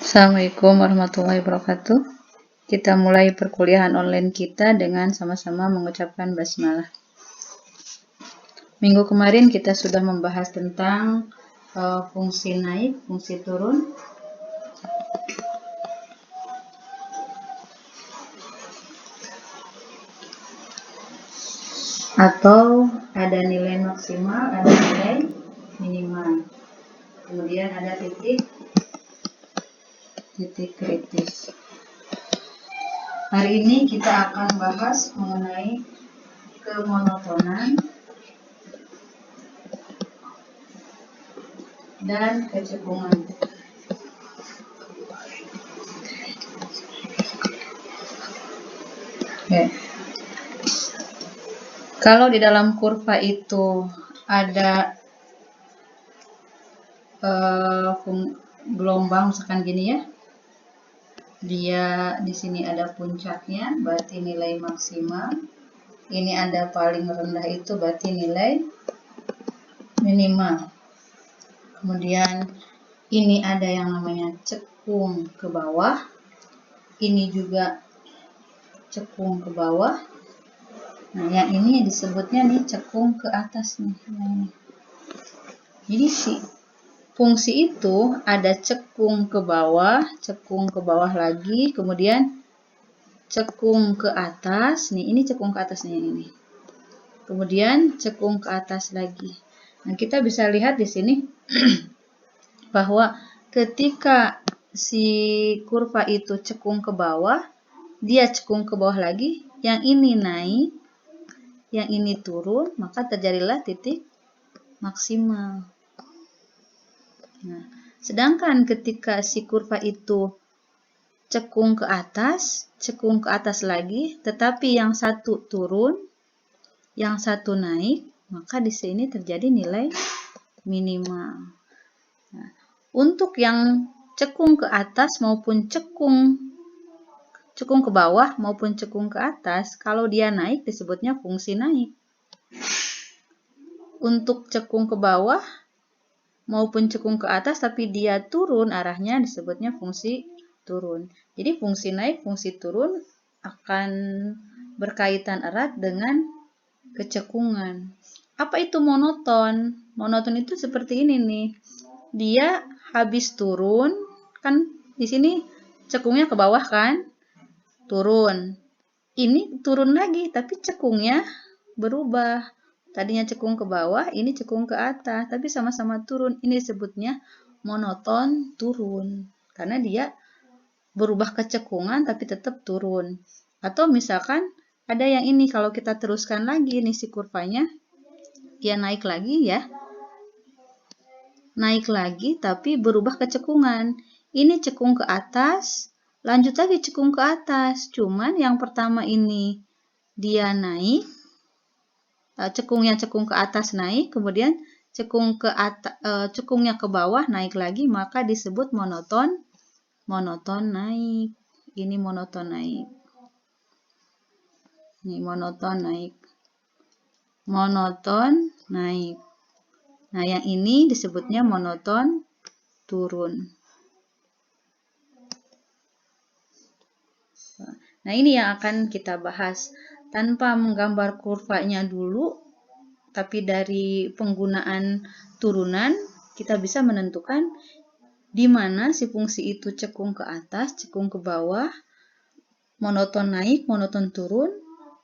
Assalamualaikum warahmatullahi wabarakatuh. Kita mulai perkuliahan online kita dengan sama-sama mengucapkan basmalah. Minggu kemarin kita sudah membahas tentang fungsi naik, fungsi turun. Atau ada nilai maksimal, ada nilai minimal. Kemudian ada titik kritis. Hari ini kita akan bahas mengenai kemonotonan dan kecekungan. Oke. Kalau di dalam kurva itu ada gelombang misalkan gini ya, dia di sini ada puncaknya, berarti nilai maksimal. Ini ada paling rendah, itu berarti nilai minimal. Kemudian ini ada yang namanya cekung ke bawah, ini juga cekung ke bawah. Nah, yang ini disebutnya nih cekung ke atas nih. Jadi fungsi itu ada cekung ke bawah lagi, kemudian cekung ke atas. Nih, ini cekung ke atas nih ini. Kemudian cekung ke atas lagi. Nah, kita bisa lihat di sini bahwa ketika si kurva itu cekung ke bawah, dia cekung ke bawah lagi, yang ini naik, yang ini turun, maka terjadilah titik maksimal. Nah, sedangkan ketika si kurva itu cekung ke atas lagi, tetapi yang satu turun, yang satu naik, maka di sini terjadi nilai minimal. Nah, untuk yang cekung ke atas maupun cekung ke bawah maupun cekung ke atas, kalau dia naik disebutnya fungsi naik. Untuk cekung ke bawah maupun cekung ke atas tapi dia turun arahnya disebutnya fungsi turun. Jadi fungsi naik, fungsi turun akan berkaitan erat dengan kecekungan. Apa itu monoton? Monoton itu seperti ini nih. Dia habis turun, kan di sini cekungnya ke bawah kan? Turun. Ini turun lagi tapi cekungnya berubah. Tadinya cekung ke bawah, ini cekung ke atas, tapi sama-sama turun. Ini disebutnya monoton turun. Karena dia berubah kecekungan tapi tetap turun. Atau misalkan ada yang ini, kalau kita teruskan lagi nih si kurvanya, dia naik lagi ya. Naik lagi tapi berubah kecekungan. Ini cekung ke atas, lanjut lagi cekung ke atas. Cuman yang pertama ini dia naik, cekungnya cekung ke atas naik, kemudian cekungnya ke bawah naik lagi, maka disebut monoton naik. Ini monoton naik. Ini monoton naik. Monoton naik. Nah, yang ini disebutnya monoton turun. Nah, ini yang akan kita bahas. Tanpa menggambar kurvanya dulu, tapi dari penggunaan turunan, kita bisa menentukan di mana si fungsi itu cekung ke atas, cekung ke bawah, monoton naik, monoton turun,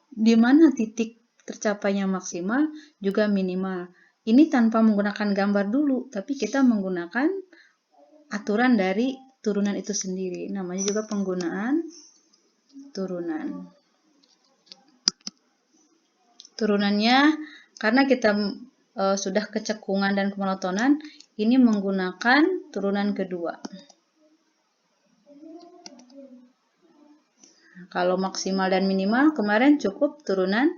di mana titik tercapainya maksimal, juga minimal. Ini tanpa menggunakan gambar dulu, tapi kita menggunakan aturan dari turunan itu sendiri. Namanya juga penggunaan turunan. Turunannya, karena kita sudah kecekungan dan kemonotonan, ini menggunakan turunan kedua. Kalau maksimal dan minimal, kemarin cukup turunan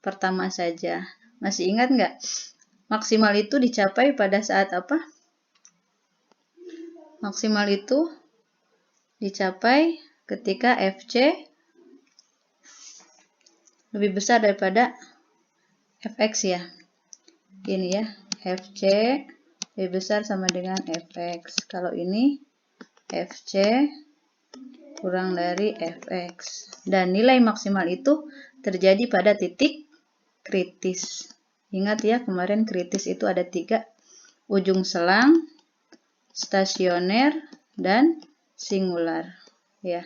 pertama saja. Masih ingat nggak? Maksimal itu dicapai pada saat apa? Maksimal itu dicapai ketika FC lebih besar daripada Fx ya. Ini ya, Fc lebih besar sama dengan Fx. Kalau ini FC kurang dari Fx. Dan nilai maksimal itu terjadi pada titik kritis. Ingat ya, kemarin kritis itu ada 3. Ujung selang, stasioner, dan singular. Ya.